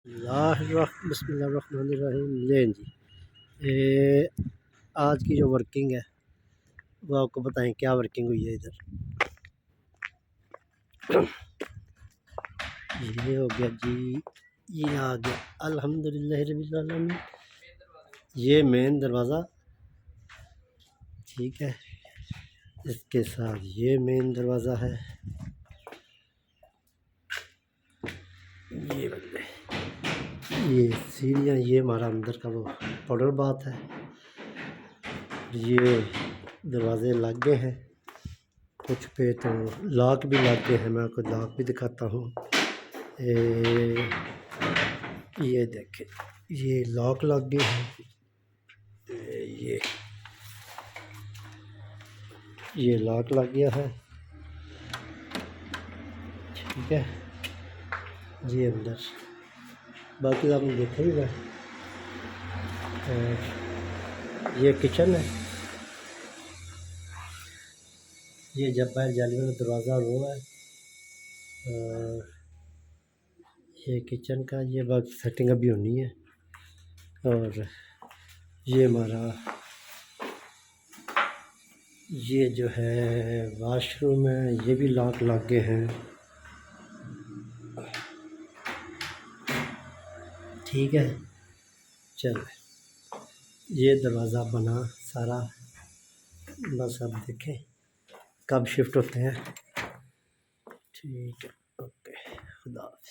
बिस्मिल्लाहिर्रहमानिर्रहीम। लें जी, ये आज की जो वर्किंग है वो आपको बताएं क्या वर्किंग हुई है। इधर ये हो गया जी, ये आ गया अल्हम्दुलिल्लाह रब्बिल आलमीन। ये मेन दरवाज़ा ठीक है, इसके साथ ये मेन दरवाज़ा है। ये बंदे ये सीढ़ियाँ, ये हमारा अंदर का वो पाउडर बाथ है। ये दरवाज़े लग गए हैं, कुछ पे तो लॉक भी लग गए हैं। मैं आपको लॉक भी दिखाता हूँ। ये देखें, ये लॉक लग गए हैं। ये लॉक लग गया है, ठीक है जी। अंदर बाकी आपने देखा ही है। और ये किचन है। ये जब बाहर जाली वाला दरवाज़ा वो है। और ये किचन का ये बाकी सेटिंग अभी होनी है। और ये हमारा ये जो है वाशरूम है, ये भी लॉक लग गए हैं, ठीक है। चल, ये दरवाज़ा बना सारा, बस अब देखें कब शिफ्ट होते हैं। ठीक है, ओके, खुदा हाफ़िज़।